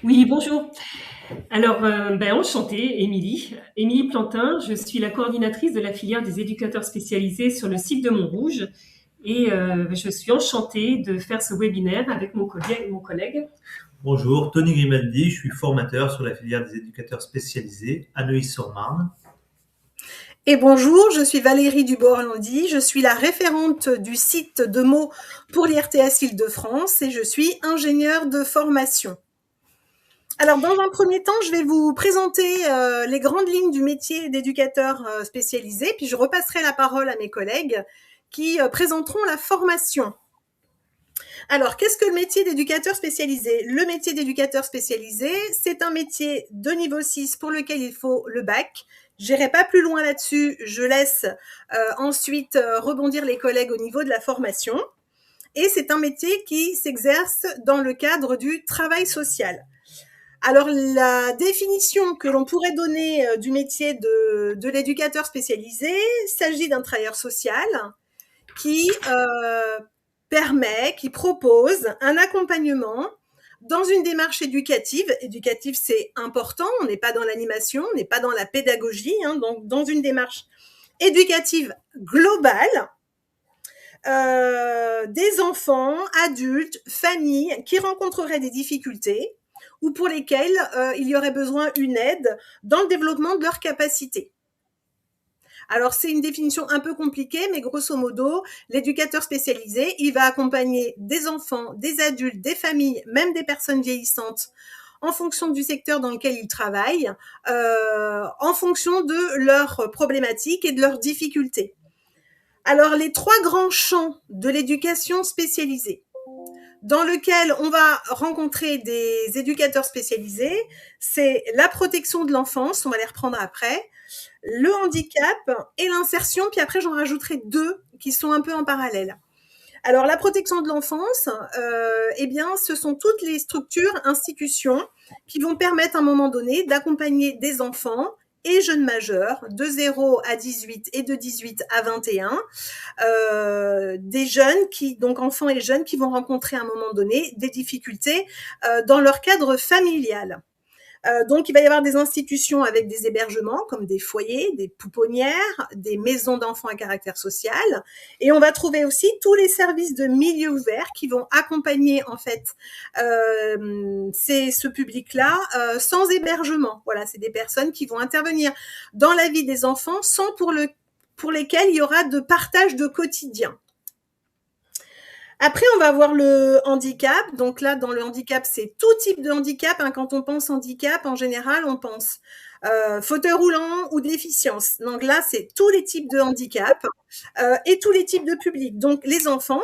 Oui, bonjour. Alors, enchantée, Émilie. Émilie Plantin, je suis la coordinatrice de la filière des éducateurs spécialisés sur le site de Montrouge et je suis enchantée de faire ce webinaire avec mon collègue. Bonjour, Tony Grimaldi, je suis formateur sur la filière des éducateurs spécialisés à Neuilly-sur-Marne. Et bonjour, je suis Valérie Dubois-Orlandi, je suis la référente du site de mots pour l'IRTS Île-de-France et je suis ingénieure de formation. Alors, dans un premier temps, je vais vous présenter les grandes lignes du métier d'éducateur spécialisé, puis je repasserai la parole à mes collègues qui présenteront la formation. Alors, qu'est-ce que le métier d'éducateur spécialisé? Le métier d'éducateur spécialisé, c'est un métier de niveau 6 pour lequel il faut le bac. J'irai pas plus loin là-dessus, je laisse ensuite rebondir les collègues au niveau de la formation. Et c'est un métier qui s'exerce dans le cadre du travail social. Alors, la définition que l'on pourrait donner du métier de l'éducateur spécialisé, il s'agit d'un travailleur social qui qui propose un accompagnement dans une démarche éducative. Éducative, c'est important, on n'est pas dans l'animation, on n'est pas dans la pédagogie, donc dans une démarche éducative globale, des enfants, adultes, familles qui rencontreraient des difficultés ou pour lesquelles il y aurait besoin d'une aide dans le développement de leurs capacités. Alors, c'est une définition un peu compliquée, mais grosso modo, l'éducateur spécialisé, il va accompagner des enfants, des adultes, des familles, même des personnes vieillissantes, en fonction du secteur dans lequel ils travaillent, en fonction de leurs problématiques et de leurs difficultés. Alors, les trois grands champs de l'éducation spécialisée, dans lequel on va rencontrer des éducateurs spécialisés, c'est la protection de l'enfance, on va les reprendre après, le handicap et l'insertion, puis après j'en rajouterai deux qui sont un peu en parallèle. Alors la protection de l'enfance, eh bien ce sont toutes les structures, institutions qui vont permettre à un moment donné d'accompagner des enfants et jeunes majeurs de 0 à 18 et de 18 à 21, des jeunes donc enfants et jeunes qui vont rencontrer à un moment donné des difficultés dans leur cadre familial. Donc, il va y avoir des institutions avec des hébergements comme des foyers, des pouponnières, des maisons d'enfants à caractère social. Et on va trouver aussi tous les services de milieu ouvert qui vont accompagner en fait ce public-là sans hébergement. Voilà, c'est des personnes qui vont intervenir dans la vie des enfants sans pour lesquels il y aura de partage de quotidien. Après, on va voir le handicap. Donc là, dans le handicap, c'est tout type de handicap. Quand on pense handicap, en général, on pense fauteuil roulant ou déficience. Donc là, c'est tous les types de handicap et tous les types de publics. Donc les enfants,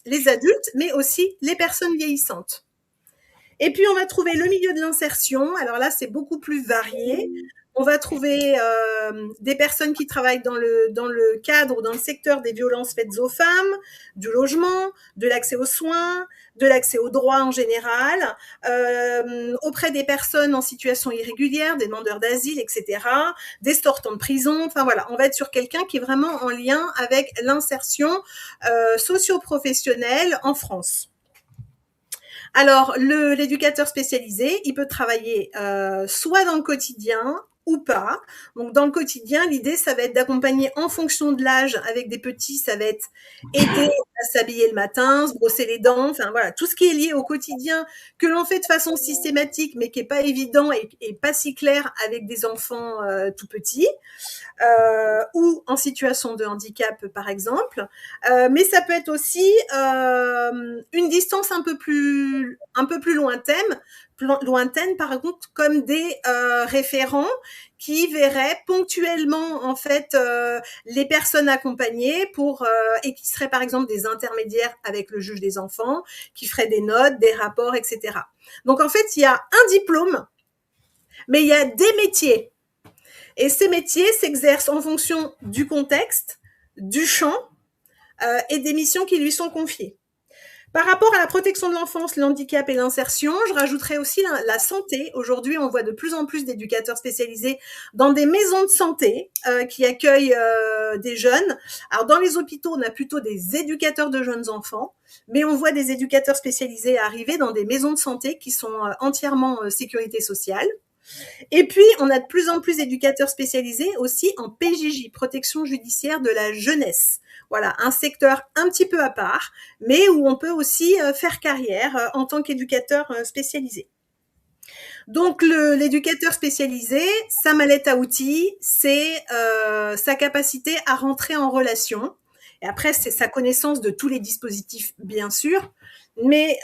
les adultes, mais aussi les personnes vieillissantes. Et puis, on va trouver le milieu de l'insertion. Alors là, c'est beaucoup plus varié. On va trouver des personnes qui travaillent dans le cadre ou dans le secteur des violences faites aux femmes, du logement, de l'accès aux soins, de l'accès aux droits en général, auprès des personnes en situation irrégulière, des demandeurs d'asile, etc., des sortants de prison. Enfin voilà, on va être sur quelqu'un qui est vraiment en lien avec l'insertion socio-professionnelle en France. Alors, l'éducateur spécialisé, il peut travailler soit dans le quotidien ou pas. Donc, dans le quotidien, l'idée, ça va être d'accompagner en fonction de l'âge. Avec des petits, ça va être aider à s'habiller le matin, se brosser les dents, enfin voilà, tout ce qui est lié au quotidien que l'on fait de façon systématique, mais qui est pas évident et pas si clair avec des enfants tout petits. Ou en situation de handicap, par exemple. Mais ça peut être aussi une distance un peu plus lointaine, par contre, comme des référents qui verraient ponctuellement en fait les personnes accompagnées et qui seraient par exemple des intermédiaires avec le juge des enfants, qui feraient des notes, des rapports, etc. Donc en fait, il y a un diplôme, mais il y a des métiers. Et ces métiers s'exercent en fonction du contexte, du champ et des missions qui lui sont confiées. Par rapport à la protection de l'enfance, le handicap et l'insertion, je rajouterais aussi la santé. Aujourd'hui, on voit de plus en plus d'éducateurs spécialisés dans des maisons de santé qui accueillent des jeunes. Alors, dans les hôpitaux, on a plutôt des éducateurs de jeunes enfants, mais on voit des éducateurs spécialisés arriver dans des maisons de santé qui sont entièrement sécurité sociale. Et puis, on a de plus en plus d'éducateurs spécialisés aussi en PJJ, protection judiciaire de la jeunesse. Voilà, un secteur un petit peu à part, mais où on peut aussi faire carrière en tant qu'éducateur spécialisé. Donc, l'éducateur spécialisé, sa mallette à outils, c'est sa capacité à rentrer en relation. Et après, c'est sa connaissance de tous les dispositifs, bien sûr, mais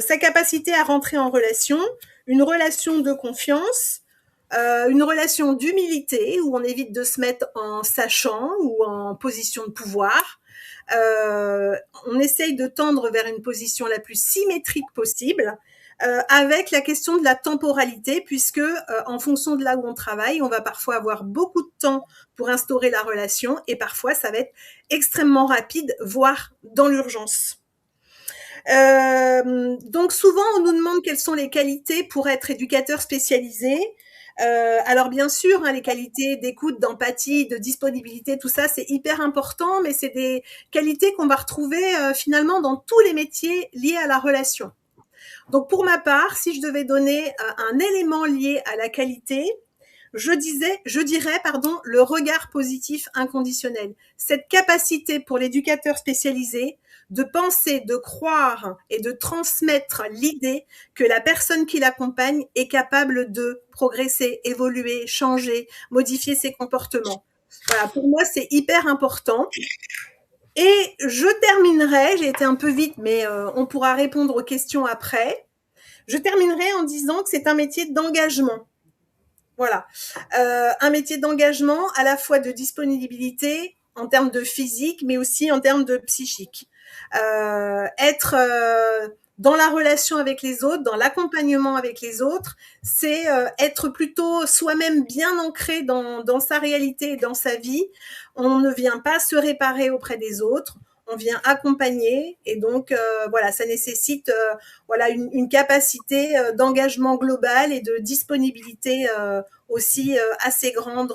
sa capacité à rentrer en relation, une relation de confiance, une relation d'humilité où on évite de se mettre en sachant ou en position de pouvoir. On essaye de tendre vers une position la plus symétrique possible, avec la question de la temporalité, puisque en fonction de là où on travaille, on va parfois avoir beaucoup de temps pour instaurer la relation et parfois ça va être extrêmement rapide, voire dans l'urgence. Donc souvent, on nous demande quelles sont les qualités pour être éducateur spécialisé. Alors bien sûr, les qualités d'écoute, d'empathie, de disponibilité, tout ça, c'est hyper important, mais c'est des qualités qu'on va retrouver finalement dans tous les métiers liés à la relation. Donc pour ma part, si je devais donner un élément lié à la qualité, je dirais, le regard positif inconditionnel. Cette capacité pour l'éducateur spécialisé de penser, de croire et de transmettre l'idée que la personne qui l'accompagne est capable de progresser, évoluer, changer, modifier ses comportements. Voilà, pour moi, c'est hyper important. Et je terminerai, j'ai été un peu vite, mais on pourra répondre aux questions après. Je terminerai en disant que c'est un métier d'engagement. Voilà, un métier d'engagement à la fois de disponibilité en termes de physique, mais aussi en termes de psychique. Être dans la relation avec les autres, dans l'accompagnement avec les autres, c'est être plutôt soi-même bien ancré dans sa réalité et dans sa vie. On ne vient pas se réparer auprès des autres, on vient accompagner et donc voilà, ça nécessite voilà une capacité d'engagement global et de disponibilité aussi assez grande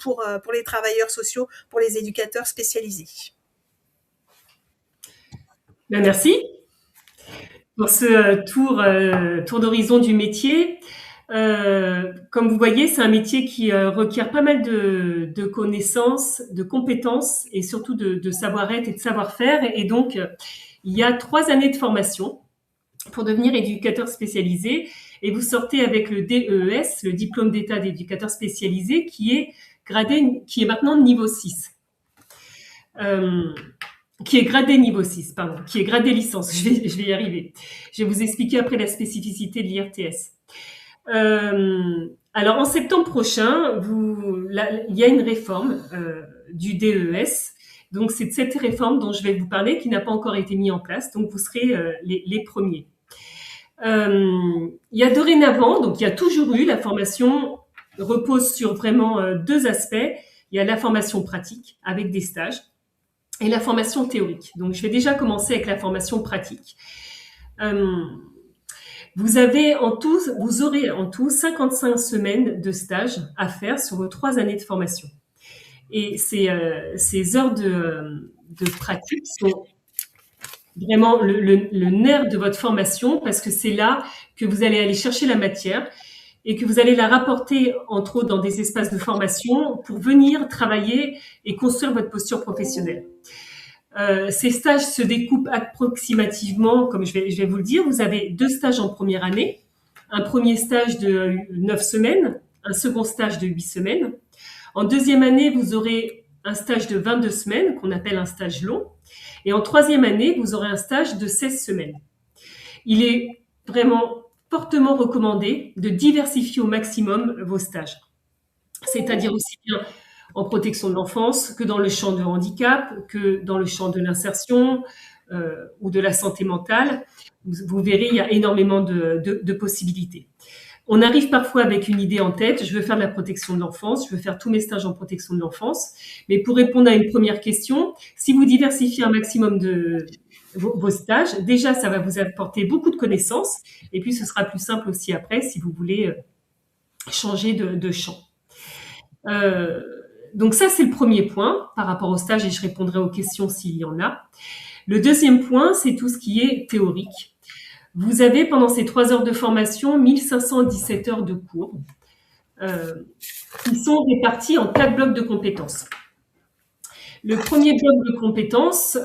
pour les travailleurs sociaux, pour les éducateurs spécialisés. Ben merci pour ce tour d'horizon du métier. Comme vous voyez, c'est un métier qui requiert pas mal de connaissances, de compétences et surtout de savoir-être et de savoir-faire. Et donc, il y a 3 années de formation pour devenir éducateur spécialisé. Et vous sortez avec le DES, le diplôme d'état d'éducateur spécialisé, qui est maintenant niveau 6. Qui est gradé niveau 6, pardon, qui est gradé licence. Je vais y arriver. Je vais vous expliquer après la spécificité de l'IRTS. Alors, en septembre prochain, il y a une réforme du DES. Donc, c'est de cette réforme dont je vais vous parler qui n'a pas encore été mise en place. Donc, vous serez les premiers. Il y a dorénavant, donc il y a toujours eu, la formation repose sur vraiment 2 aspects. Il y a la formation pratique avec des stages et la formation théorique. Donc, je vais déjà commencer avec la formation pratique. Vous aurez en tout 55 semaines de stage à faire sur vos 3 années de formation. Et ces heures de pratique sont vraiment le nerf de votre formation parce que c'est là que vous allez aller chercher la matière et que vous allez la rapporter, entre autres, dans des espaces de formation pour venir travailler et construire votre posture professionnelle. Ces stages se découpent approximativement, comme je vais vous le dire. Vous avez 2 stages en première année, un premier stage de 9 semaines, un second stage de 8 semaines. En deuxième année, vous aurez un stage de 22 semaines, qu'on appelle un stage long. Et en troisième année, vous aurez un stage de 16 semaines. Il est vraiment fortement recommandé de diversifier au maximum vos stages. C'est-à-dire aussi bien en protection de l'enfance que dans le champ de handicap, que dans le champ de l'insertion ou de la santé mentale. Vous verrez, il y a énormément de possibilités. On arrive parfois avec une idée en tête, je veux faire de la protection de l'enfance, je veux faire tous mes stages en protection de l'enfance. Mais pour répondre à une première question, si vous diversifiez un maximum de vos stages, déjà, ça va vous apporter beaucoup de connaissances. Et puis, ce sera plus simple aussi après si vous voulez changer de champ. Donc ça, c'est le premier point par rapport au stage et je répondrai aux questions s'il y en a. Le deuxième point, c'est tout ce qui est théorique. Vous avez pendant ces 3 heures de formation 1517 heures de cours qui sont répartis en 4 blocs de compétences. Le premier bloc de compétences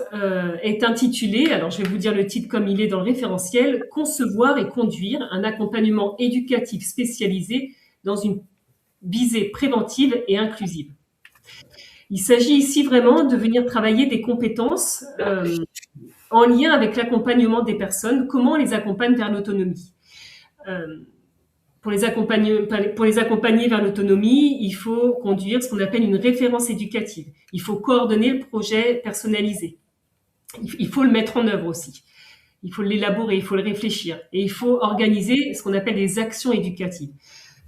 est intitulé, alors je vais vous dire le titre comme il est dans le référentiel, « Concevoir et conduire un accompagnement éducatif spécialisé dans une visée préventive et inclusive ». Il s'agit ici vraiment de venir travailler des compétences en lien avec l'accompagnement des personnes, comment on les accompagne vers l'autonomie. Pour les accompagner vers l'autonomie, il faut conduire ce qu'on appelle une référence éducative. Il faut coordonner le projet personnalisé. Il faut le mettre en œuvre aussi. Il faut l'élaborer, il faut le réfléchir. Et il faut organiser ce qu'on appelle des actions éducatives.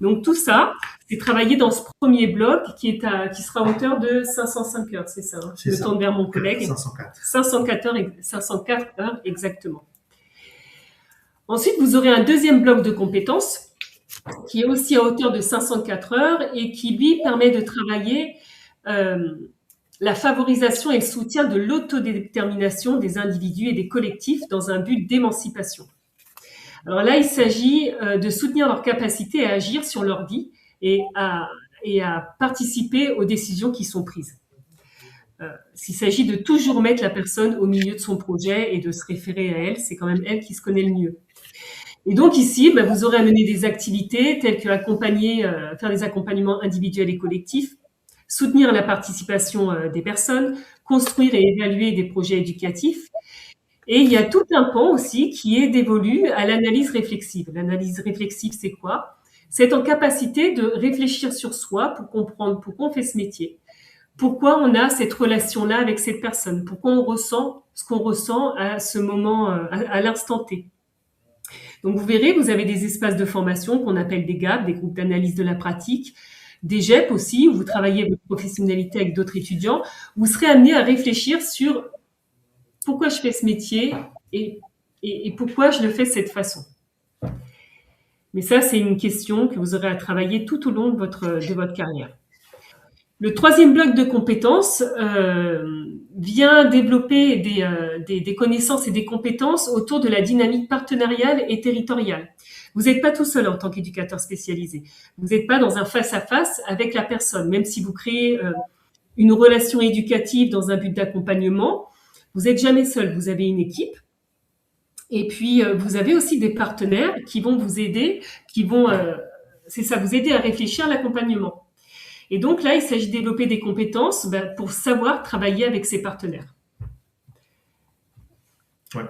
Donc tout ça, c'est travaillé dans ce premier bloc qui sera à hauteur de 505 heures, c'est ça, hein. Je me tourne vers mon collègue. 504 heures exactement. Ensuite, vous aurez un deuxième bloc de compétences qui est aussi à hauteur de 504 heures et qui, lui, permet de travailler la favorisation et le soutien de l'autodétermination des individus et des collectifs dans un but d'émancipation. Alors là, il s'agit de soutenir leur capacité à agir sur leur vie et à participer aux décisions qui sont prises. Il s'agit de toujours mettre la personne au milieu de son projet et de se référer à elle, c'est quand même elle qui se connaît le mieux. Et donc ici, vous aurez à mener des activités telles que faire des accompagnements individuels et collectifs, soutenir la participation des personnes, construire et évaluer des projets éducatifs. Et il y a tout un pan aussi qui est dévolu à l'analyse réflexive. L'analyse réflexive, c'est quoi? C'est être en capacité de réfléchir sur soi pour comprendre pourquoi on fait ce métier, pourquoi on a cette relation-là avec cette personne, pourquoi on ressent ce qu'on ressent à ce moment, à l'instant T. Donc vous verrez, vous avez des espaces de formation qu'on appelle des GAP, des groupes d'analyse de la pratique, des GEP aussi, où vous travaillez votre professionnalité avec d'autres étudiants. Vous serez amené à réfléchir sur pourquoi je fais ce métier et pourquoi je le fais de cette façon. Mais ça, c'est une question que vous aurez à travailler tout au long de votre carrière. Le troisième bloc de compétences vient développer des connaissances et des compétences autour de la dynamique partenariale et territoriale. Vous n'êtes pas tout seul en tant qu'éducateur spécialisé. Vous n'êtes pas dans un face-à-face avec la personne. Même si vous créez une relation éducative dans un but d'accompagnement, vous n'êtes jamais seul. Vous avez une équipe. Et puis, vous avez aussi des partenaires qui vont vous aider, vous aider à réfléchir à l'accompagnement. Et donc là, il s'agit de développer des compétences pour savoir travailler avec ses partenaires. Ouais.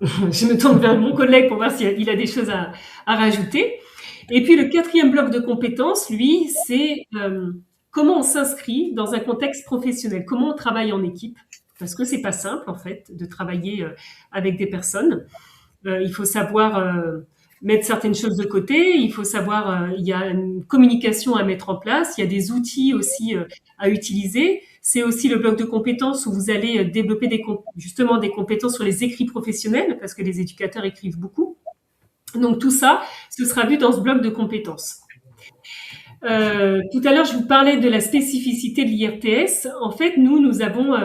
Je me tourne vers mon collègue pour voir s'il a des choses à rajouter. Et puis le quatrième bloc de compétences, lui, c'est comment on s'inscrit dans un contexte professionnel, comment on travaille en équipe, parce que c'est pas simple en fait de travailler avec des personnes. Il faut savoir mettre certaines choses de côté, il faut savoir, il y a une communication à mettre en place, il y a des outils aussi à utiliser. C'est aussi le bloc de compétences où vous allez développer justement des compétences sur les écrits professionnels, parce que les éducateurs écrivent beaucoup. Donc tout ça, ce sera vu dans ce bloc de compétences. Tout à l'heure, je vous parlais de la spécificité de l'IRTS. En fait, nous avons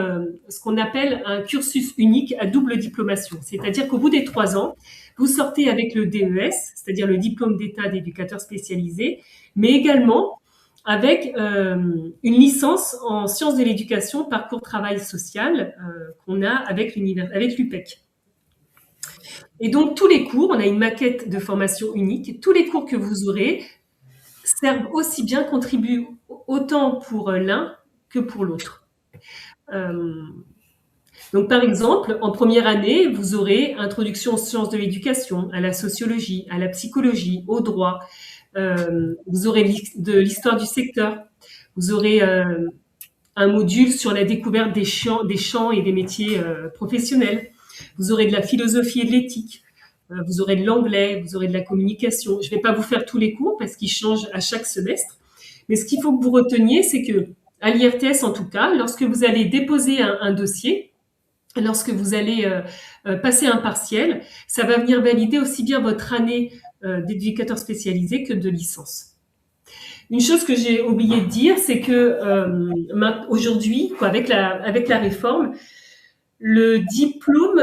ce qu'on appelle un cursus unique à double diplomation. C'est-à-dire qu'au bout des 3 ans, vous sortez avec le DES, c'est-à-dire le diplôme d'état d'éducateur spécialisé, mais également avec une licence en sciences de l'éducation, parcours travail social qu'on a avec l'UPEC. Et donc, tous les cours, on a une maquette de formation unique, tous les cours que vous aurez servent aussi bien, contribuent autant pour l'un que pour l'autre. Donc, par exemple, en première année, vous aurez introduction aux sciences de l'éducation, à la sociologie, à la psychologie, au droit. Vous aurez de l'histoire du secteur. Vous aurez un module sur la découverte des champs et des métiers professionnels. Vous aurez de la philosophie et de l'éthique. vous aurez de l'anglais, vous aurez de la communication. Je ne vais pas vous faire tous les cours parce qu'ils changent à chaque semestre. Mais ce qu'il faut que vous reteniez, c'est que à l'IRTS, en tout cas, lorsque vous allez déposer un dossier, lorsque vous allez passer un partiel, ça va venir valider aussi bien votre année d'éducateur spécialisé que de licence. Une chose que j'ai oublié de dire, c'est que aujourd'hui, avec la réforme, le diplôme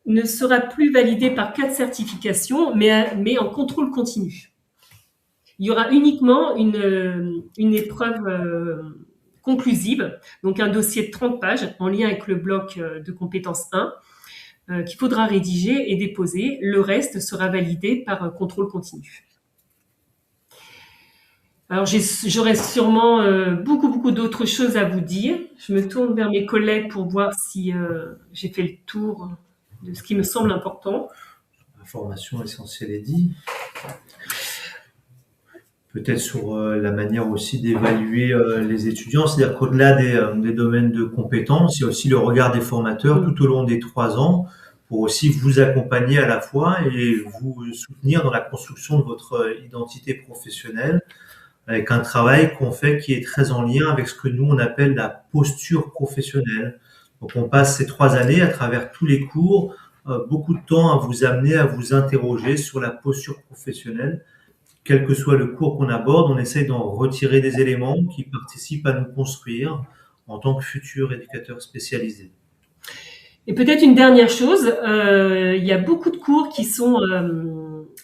ne sera plus validé par 4 certifications, mais en contrôle continu. Il y aura uniquement une épreuve conclusive, donc un dossier de 30 pages en lien avec le bloc de compétences 1 qu'il faudra rédiger et déposer. Le reste sera validé par contrôle continu. Alors, j'aurais sûrement beaucoup d'autres choses à vous dire. Je me tourne vers mes collègues pour voir si j'ai fait le tour de ce qui me semble important. L'information essentielle est dit. Peut-être sur la manière aussi d'évaluer les étudiants, c'est-à-dire qu'au-delà des domaines de compétences, il y a aussi le regard des formateurs tout au long des 3 ans pour aussi vous accompagner à la fois et vous soutenir dans la construction de votre identité professionnelle avec un travail qu'on fait qui est très en lien avec ce que nous on appelle la posture professionnelle. Donc on passe ces 3 années à travers tous les cours, beaucoup de temps à vous amener à vous interroger sur la posture professionnelle. Quel que soit le cours qu'on aborde, on essaye d'en retirer des éléments qui participent à nous construire en tant que futurs éducateurs spécialisés. Et peut-être une dernière chose, il y a beaucoup de cours qui sont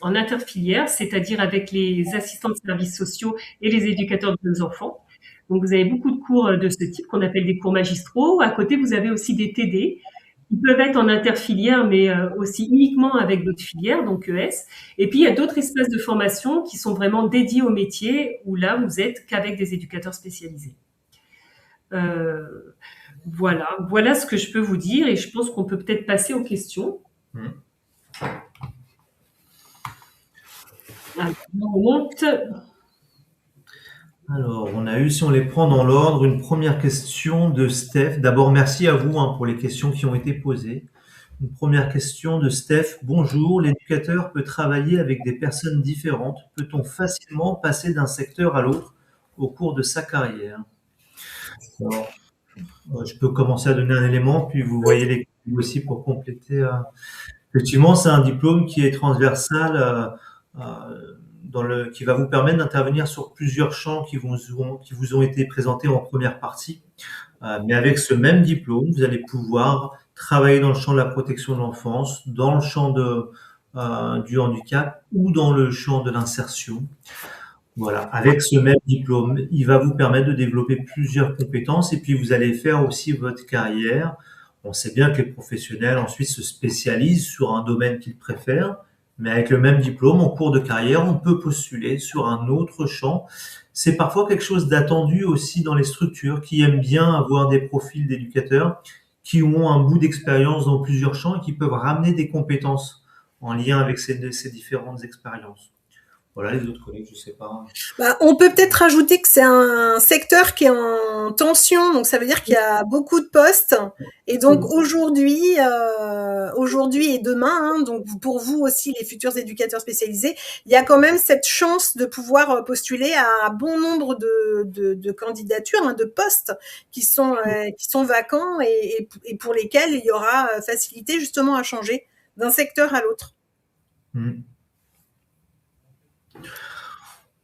en interfilière, c'est-à-dire avec les assistants de services sociaux et les éducateurs de jeunes enfants. Donc vous avez beaucoup de cours de ce type qu'on appelle des cours magistraux. À côté, vous avez aussi des TD qui peuvent être en interfilière, mais aussi uniquement avec d'autres filières, donc ES. Et puis, il y a d'autres espaces de formation qui sont vraiment dédiés au métier, où là, vous êtes qu'avec des éducateurs spécialisés. Voilà ce que je peux vous dire, et je pense qu'on peut peut-être passer aux questions. Alors, on a eu, si on les prend dans l'ordre, une première question de Steph. D'abord, merci à vous pour les questions qui ont été posées. Une première question de Steph. Bonjour, l'éducateur peut travailler avec des personnes différentes. Peut-on facilement passer d'un secteur à l'autre au cours de sa carrière? Alors, je peux commencer à donner un élément, puis vous voyez les questions aussi pour compléter. Effectivement, c'est un diplôme qui est transversal, qui va vous permettre d'intervenir sur plusieurs champs qui vous ont été présentés en première partie. Mais avec ce même diplôme, vous allez pouvoir travailler dans le champ de la protection de l'enfance, dans le champ du handicap ou dans le champ de l'insertion. Voilà, avec ce même diplôme, il va vous permettre de développer plusieurs compétences et puis vous allez faire aussi votre carrière. On sait bien que les professionnels ensuite se spécialisent sur un domaine qu'ils préfèrent, mais avec le même diplôme, en cours de carrière, on peut postuler sur un autre champ. C'est parfois quelque chose d'attendu aussi dans les structures qui aiment bien avoir des profils d'éducateurs qui ont un bout d'expérience dans plusieurs champs et qui peuvent ramener des compétences en lien avec ces différentes expériences. Voilà, les autres collègues, je sais pas. On peut peut-être rajouter que c'est un secteur qui est en tension, donc ça veut dire qu'il y a beaucoup de postes. Et donc aujourd'hui et demain, donc pour vous aussi, les futurs éducateurs spécialisés, il y a quand même cette chance de pouvoir postuler à un bon nombre de candidatures, de postes qui sont vacants et pour lesquels il y aura facilité justement à changer d'un secteur à l'autre.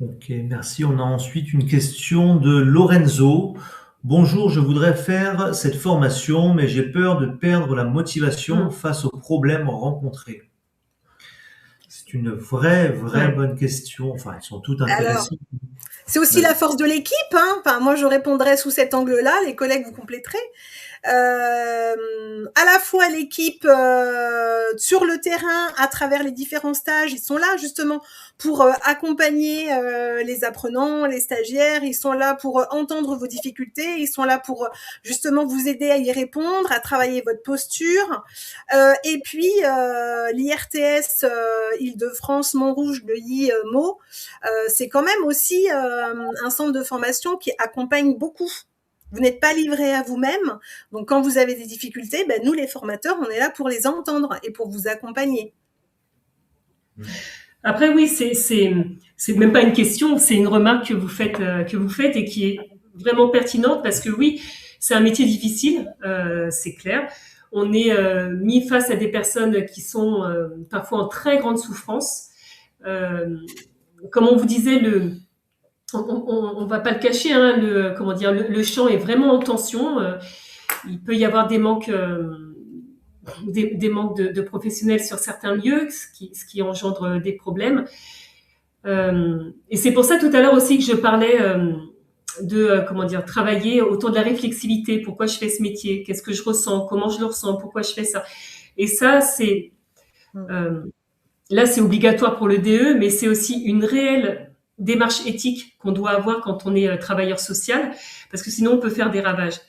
Ok, merci. On a ensuite une question de Lorenzo. Bonjour, je voudrais faire cette formation, mais j'ai peur de perdre la motivation face aux problèmes rencontrés. C'est une vraie bonne question. Enfin, elles sont toutes intéressantes. Alors, c'est aussi la force de l'équipe. Enfin, moi, je répondrai sous cet angle-là. Les collègues, vous compléterez. À la fois l'équipe sur le terrain à travers les différents stages, ils sont là justement pour accompagner les apprenants, les stagiaires, ils sont là pour entendre vos difficultés, ils sont là pour justement vous aider à y répondre, à travailler votre posture. Et puis l'IRTS Île-de-France Montrouge Neuilly Meaux, c'est quand même aussi un centre de formation qui accompagne beaucoup. Vous n'êtes pas livré à vous-même. Donc, quand vous avez des difficultés, nous, les formateurs, on est là pour les entendre et pour vous accompagner. Après, oui, c'est même pas une question, c'est une remarque que vous faites et qui est vraiment pertinente parce que oui, c'est un métier difficile, c'est clair. On est mis face à des personnes qui sont parfois en très grande souffrance. Comme on vous disait, on va pas le cacher, hein, le champ est vraiment en tension. Il peut y avoir des manques de professionnels sur certains lieux, ce qui engendre des problèmes. Et c'est pour ça tout à l'heure aussi que je parlais de travailler autour de la réflexivité. Pourquoi je fais ce métier? Qu'est-ce que je ressens? Comment je le ressens? Pourquoi je fais ça? Et ça, là, c'est obligatoire pour le DE, mais c'est aussi une réelle démarche éthique qu'on doit avoir quand on est travailleur social, parce que sinon on peut faire des ravages.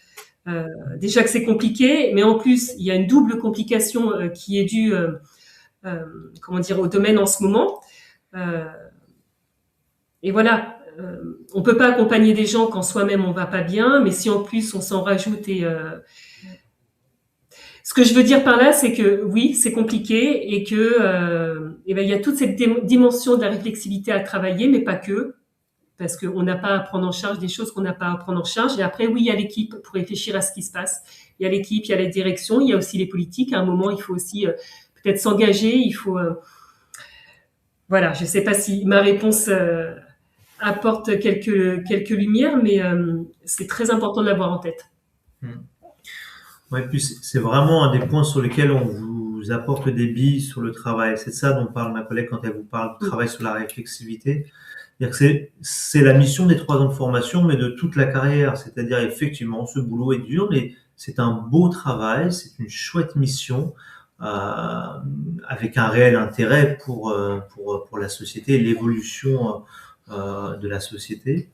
Déjà que c'est compliqué, mais en plus il y a une double complication qui est due, au domaine en ce moment. Et voilà, on peut pas accompagner des gens quand soi-même on va pas bien, mais si en plus on s'en rajoute ce que je veux dire par là, c'est que oui, c'est compliqué et que il y a toute cette dimension de la réflexivité à travailler, mais pas que, parce qu'on n'a pas à prendre en charge des choses qu'on n'a pas à prendre en charge. Et après, oui, il y a l'équipe pour réfléchir à ce qui se passe. Il y a l'équipe, il y a la direction, il y a aussi les politiques. À un moment, il faut aussi peut-être s'engager. Il faut, voilà, je sais pas si ma réponse apporte quelques lumières, mais c'est très important de l'avoir en tête. Ouais, puis c'est vraiment un des points sur lesquels on vous apporte des billes sur le travail. C'est de ça dont parle ma collègue quand elle vous parle de travail sur la réflexivité. C'est-à-dire que c'est la mission des 3 ans de formation, mais de toute la carrière. C'est-à-dire, effectivement, ce boulot est dur, mais c'est un beau travail, c'est une chouette mission, avec un réel intérêt pour la société et l'évolution de la société.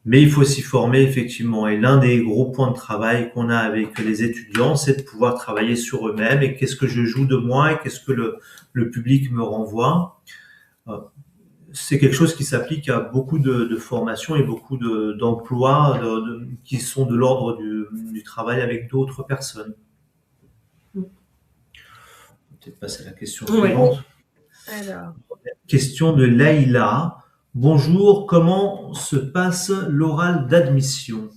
Mais il faut s'y former, effectivement. Et l'un des gros points de travail qu'on a avec les étudiants, c'est de pouvoir travailler sur eux-mêmes et qu'est-ce que je joue de moi et qu'est-ce que le public me renvoie. C'est quelque chose qui s'applique à beaucoup de formations et beaucoup d'emplois qui sont de l'ordre du travail avec d'autres personnes. On va peut-être passer à la question suivante. Alors. Question de Leïla. Bonjour, comment se passe l'oral d'admission?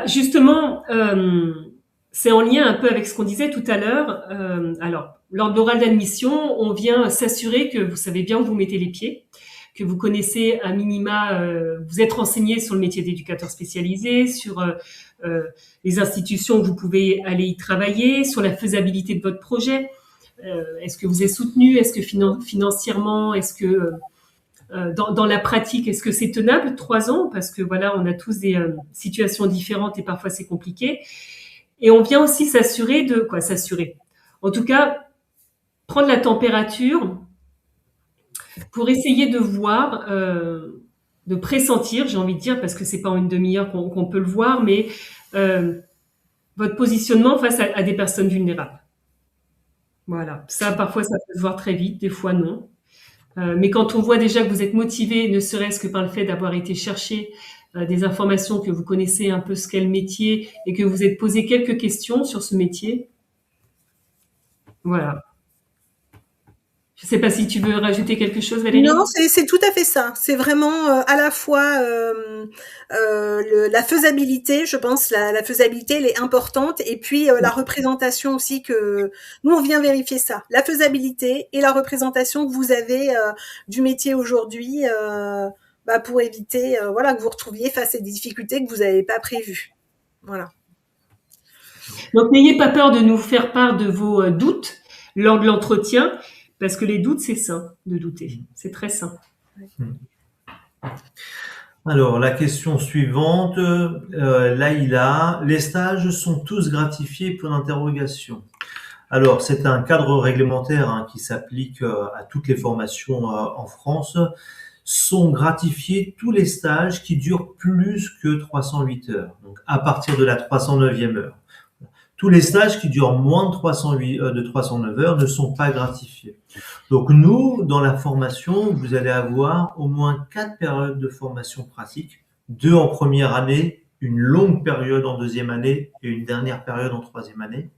Justement, c'est en lien un peu avec ce qu'on disait tout à l'heure. Alors, lors de l'oral d'admission, on vient s'assurer que vous savez bien où vous mettez les pieds, que vous connaissez à minima, vous êtes renseigné sur le métier d'éducateur spécialisé, sur les institutions où vous pouvez aller y travailler, sur la faisabilité de votre projet. Est-ce que vous êtes soutenu? Est-ce que financièrement? Est-ce que dans la pratique, est-ce que c'est tenable 3 ans? Parce que voilà, on a tous des situations différentes et parfois c'est compliqué. Et on vient aussi s'assurer. En tout cas, prendre la température pour essayer de voir, de pressentir, j'ai envie de dire, parce que c'est pas en une demi-heure qu'on peut le voir, mais votre positionnement face à des personnes vulnérables. Voilà. Ça, parfois, ça peut se voir très vite, des fois non. Mais quand on voit déjà que vous êtes motivé, ne serait-ce que par le fait d'avoir été chercher des informations, que vous connaissez un peu ce qu'est le métier et que vous êtes posé quelques questions sur ce métier. Voilà. Je ne sais pas si tu veux rajouter quelque chose, Valérie. Non, c'est tout à fait ça. C'est vraiment à la fois la faisabilité, je pense, la faisabilité, elle est importante, et puis la représentation aussi que nous on vient vérifier ça, la faisabilité et la représentation que vous avez du métier aujourd'hui, pour éviter que vous retrouviez face à des difficultés que vous n'avez pas prévues. Voilà. Donc n'ayez pas peur de nous faire part de vos doutes lors de l'entretien. Parce que les doutes, c'est sain de douter. C'est très sain. Alors, la question suivante, Laïla, les stages sont tous gratifiés, point d'interrogation. Alors, c'est un cadre réglementaire qui s'applique à toutes les formations en France. Sont gratifiés tous les stages qui durent plus que 308 heures, donc à partir de la 309e heure. Tous les stages qui durent moins de 309 heures ne sont pas gratifiés. Donc nous, dans la formation, vous allez avoir au moins 4 périodes de formation pratique, 2 en première année, une longue période en deuxième année et une dernière période en troisième année.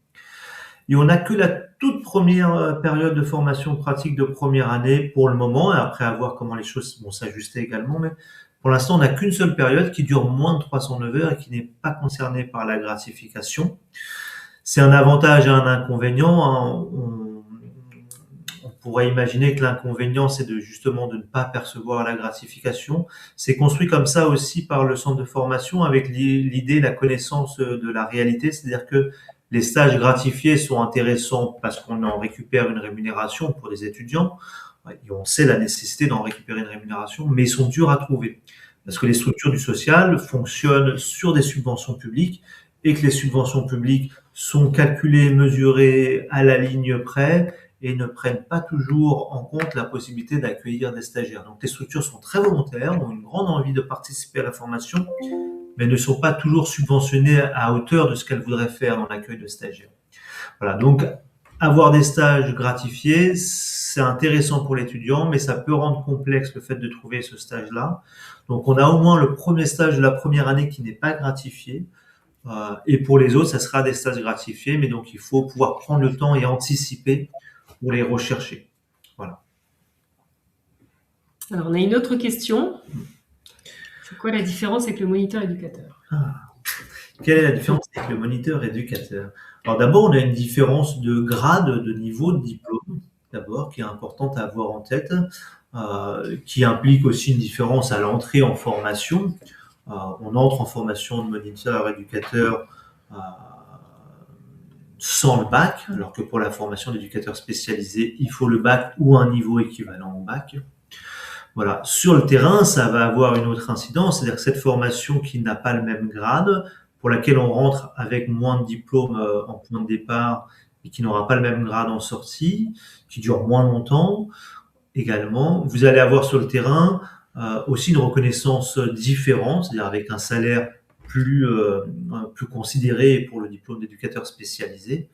Et on n'a que la toute première période de formation pratique de première année pour le moment, et après à voir comment les choses vont s'ajuster également. Mais pour l'instant, on n'a qu'une seule période qui dure moins de 309 heures et qui n'est pas concernée par la gratification. C'est un avantage et un inconvénient, hein. On pourrait imaginer que l'inconvénient, c'est justement de ne pas percevoir la gratification. C'est construit comme ça aussi par le centre de formation avec l'idée, la connaissance de la réalité, c'est-à-dire que les stages gratifiés sont intéressants parce qu'on en récupère une rémunération pour les étudiants. Et on sait la nécessité d'en récupérer une rémunération, mais ils sont durs à trouver parce que les structures du social fonctionnent sur des subventions publiques et que les subventions publiques sont calculées, mesurées à la ligne près et ne prennent pas toujours en compte la possibilité d'accueillir des stagiaires. Donc les structures sont très volontaires, ont une grande envie de participer à la formation, mais ne sont pas toujours subventionnées à hauteur de ce qu'elles voudraient faire dans l'accueil de stagiaires. Voilà, donc avoir des stages gratifiés, c'est intéressant pour l'étudiant, mais ça peut rendre complexe le fait de trouver ce stage-là. Donc on a au moins le premier stage de la première année qui n'est pas gratifié. Et pour les autres, ça sera des stages gratifiés, mais donc il faut pouvoir prendre le temps et anticiper pour les rechercher. Voilà. Alors, on a une autre question. C'est quoi la différence avec le moniteur éducateur? Quelle est la différence avec le moniteur éducateur? Alors d'abord, on a une différence de grade, de niveau de diplôme, d'abord, qui est importante à avoir en tête, qui implique aussi une différence à l'entrée en formation. On entre en formation de moniteur éducateur sans le bac, alors que pour la formation d'éducateur spécialisé, il faut le bac ou un niveau équivalent au bac. Voilà. Sur le terrain, ça va avoir une autre incidence, c'est-à-dire que cette formation qui n'a pas le même grade, pour laquelle on rentre avec moins de diplôme en point de départ et qui n'aura pas le même grade en sortie, qui dure moins longtemps également, vous allez avoir sur le terrain aussi une reconnaissance différente, c'est-à-dire avec un salaire plus considéré pour le diplôme d'éducateur spécialisé.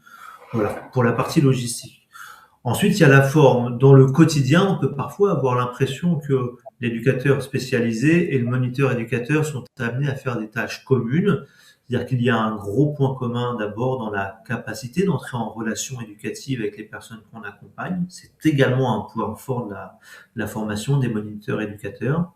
Voilà, pour la partie logistique. Ensuite, il y a la forme. Dans le quotidien, on peut parfois avoir l'impression que l'éducateur spécialisé et le moniteur éducateur sont amenés à faire des tâches communes. C'est-à-dire qu'il y a un gros point commun d'abord dans la capacité d'entrer en relation éducative avec les personnes qu'on accompagne. C'est également un point fort de la formation des moniteurs éducateurs.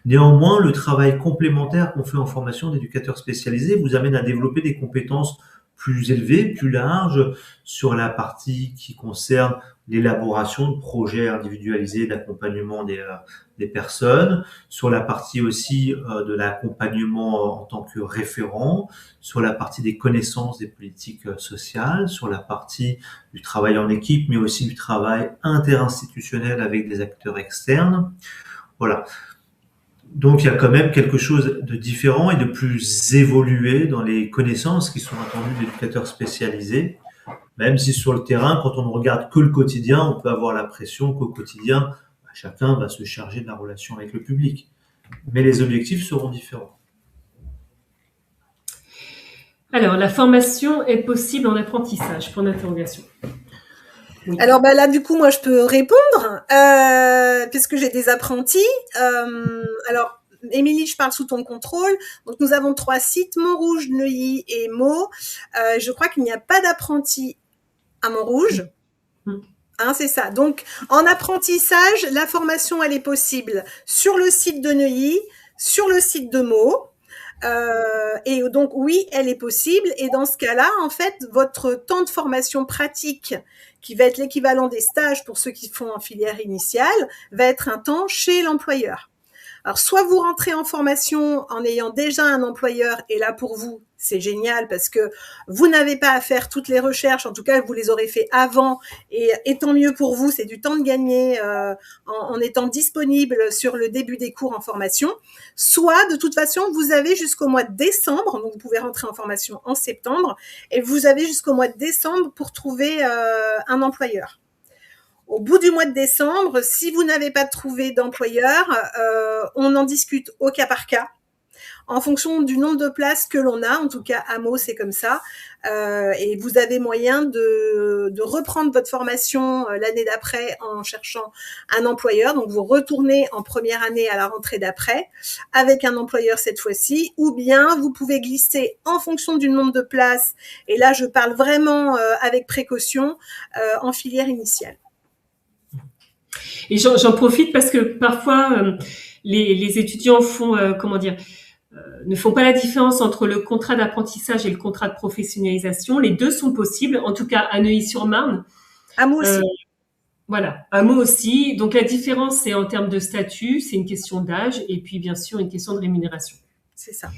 Néanmoins, le travail complémentaire qu'on fait en formation d'éducateurs spécialisés vous amène à développer des compétences plus élevées, plus larges, sur la partie qui concerne l'élaboration de projets individualisés d'accompagnement des personnes, sur la partie aussi de l'accompagnement en tant que référent, sur la partie des connaissances des politiques sociales, sur la partie du travail en équipe, mais aussi du travail interinstitutionnel avec des acteurs externes. Voilà. Donc il y a quand même quelque chose de différent et de plus évolué dans les connaissances qui sont attendues d'éducateurs spécialisés, même si sur le terrain, quand on ne regarde que le quotidien, on peut avoir l'impression qu'au quotidien, chacun va se charger de la relation avec le public. Mais les objectifs seront différents. Alors, la formation est possible en apprentissage, point d'interrogation. Oui. Alors là, du coup, moi, je peux répondre, puisque j'ai des apprentis. Alors, Émilie, je parle sous ton contrôle. Donc, nous avons 3 sites, Montrouge, Neuilly et Meaux. Je crois qu'il n'y a pas d'apprentis à Montrouge. Hein, c'est ça. Donc, en apprentissage, la formation, elle est possible sur le site de Neuilly, sur le site de Meaux. Et donc, oui, elle est possible. Et dans ce cas-là, en fait, votre temps de formation pratique, qui va être l'équivalent des stages pour ceux qui font en filière initiale, va être un temps chez l'employeur. Alors, soit vous rentrez en formation en ayant déjà un employeur, et là, pour vous, c'est génial parce que vous n'avez pas à faire toutes les recherches, en tout cas, vous les aurez fait avant, et tant mieux pour vous, c'est du temps de gagner en étant disponible sur le début des cours en formation. Soit, de toute façon, vous avez jusqu'au mois de décembre, donc vous pouvez rentrer en formation en septembre, et vous avez jusqu'au mois de décembre pour trouver un employeur. Au bout du mois de décembre, si vous n'avez pas trouvé d'employeur, on en discute au cas par cas. en fonction du nombre de places que l'on a. En tout cas, à Meaux, c'est comme ça. Et vous avez moyen de reprendre votre formation l'année d'après en cherchant un employeur. Donc, vous retournez en première année à la rentrée d'après avec un employeur cette fois-ci, ou bien vous pouvez glisser en fonction du nombre de places. Et là, je parle vraiment avec précaution en filière initiale. Et j'en profite parce que parfois les étudiants font ne font pas la différence entre le contrat d'apprentissage et le contrat de professionnalisation. Les deux sont possibles, en tout cas à Neuilly-sur-Marne. À Meaux aussi. Voilà, à Meaux aussi. Donc la différence, c'est en termes de statut, c'est une question d'âge et puis bien sûr une question de rémunération. C'est ça.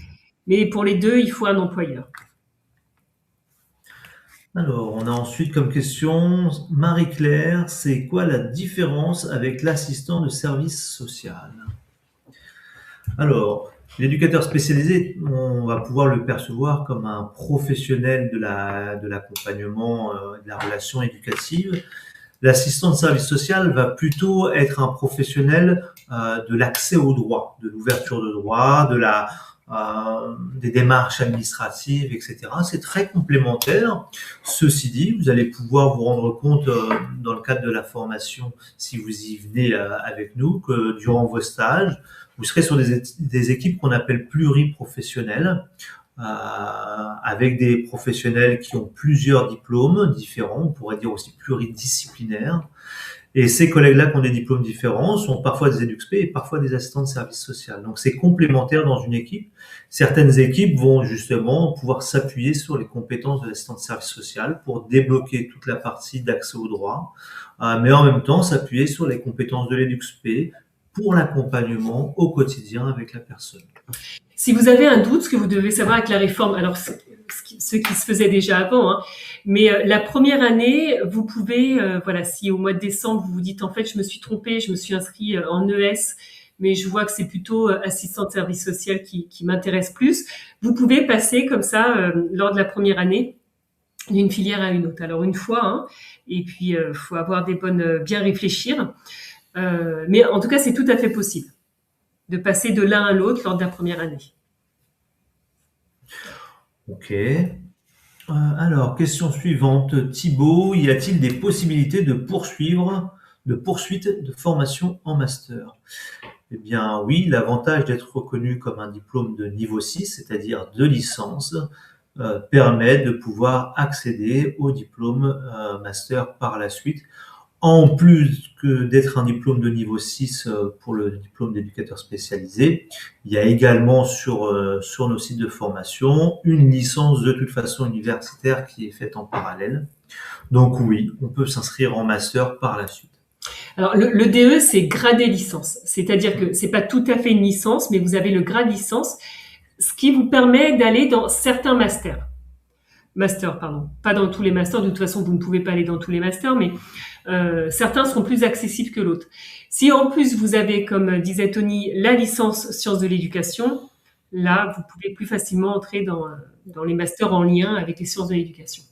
Mais pour les deux, il faut un employeur. Alors, on a ensuite comme question, Marie-Claire, c'est quoi la différence avec l'assistant de service social? Alors, l'éducateur spécialisé, on va pouvoir le percevoir comme un professionnel de l'accompagnement, de la relation éducative. L'assistant de service social va plutôt être un professionnel de l'accès au droit, de l'ouverture de droit, des démarches administratives, etc. C'est très complémentaire. Ceci dit, vous allez pouvoir vous rendre compte dans le cadre de la formation, si vous y venez avec nous, que durant vos stages, vous serez sur des équipes qu'on appelle pluriprofessionnelles, avec des professionnels qui ont plusieurs diplômes différents, on pourrait dire aussi pluridisciplinaires. Et ces collègues-là qui ont des diplômes différents sont parfois des EduxP et parfois des assistants de service social. Donc c'est complémentaire dans une équipe. Certaines équipes vont justement pouvoir s'appuyer sur les compétences de l'assistant de service social pour débloquer toute la partie d'accès au droit, mais en même temps s'appuyer sur les compétences de l'EduxP pour l'accompagnement au quotidien avec la personne. Si vous avez un doute, ce que vous devez savoir avec la réforme, alors ce qui se faisait déjà avant, hein, mais la première année, vous pouvez, si au mois de décembre, vous vous dites en fait, je me suis trompée, je me suis inscrit en ES, mais je vois que c'est plutôt assistant de service social qui m'intéresse plus, vous pouvez passer comme ça lors de la première année d'une filière à une autre. Alors une fois, hein, et puis faut avoir bien réfléchir, mais en tout cas, c'est tout à fait possible de passer de l'un à l'autre lors de la première année. Ok. Alors, question suivante. Thibaut, y a-t-il des possibilités de poursuite de formation en master? Eh bien oui, l'avantage d'être reconnu comme un diplôme de niveau 6, c'est-à-dire de licence, permet de pouvoir accéder au diplôme master par la suite. En plus que d'être un diplôme de niveau 6 pour le diplôme d'éducateur spécialisé, il y a également sur nos sites de formation une licence de toute façon universitaire qui est faite en parallèle. Donc oui, on peut s'inscrire en master par la suite. Alors le DE, c'est gradé licence, c'est-à-dire que c'est pas tout à fait une licence, mais vous avez le grade licence, ce qui vous permet d'aller dans certains masters. Pas dans tous les masters, de toute façon vous ne pouvez pas aller dans tous les masters, mais certains seront plus accessibles que l'autre. Si en plus vous avez, comme disait Tony, la licence sciences de l'éducation, là vous pouvez plus facilement entrer dans les masters en lien avec les sciences de l'éducation.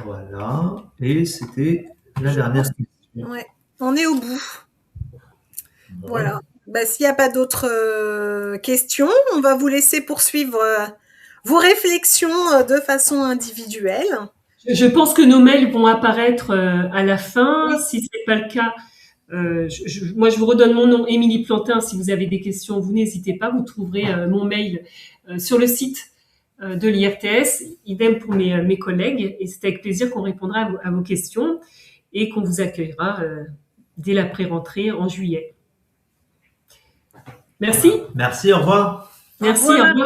Voilà, et c'était la dernière question. Ouais, on est au bout. Bon. Voilà. S'il n'y a pas d'autres questions, on va vous laisser poursuivre vos réflexions de façon individuelle. Je pense que nos mails vont apparaître à la fin. Oui. Si c'est pas le cas, moi je vous redonne mon nom, Émilie Plantin. Si vous avez des questions, vous n'hésitez pas. Vous trouverez mon mail sur le site de l'IRTS. Idem pour mes collègues. Et c'est avec plaisir qu'on répondra à vos questions et qu'on vous accueillera dès la pré-rentrée en juillet. Merci. Merci, au revoir. Merci, au revoir.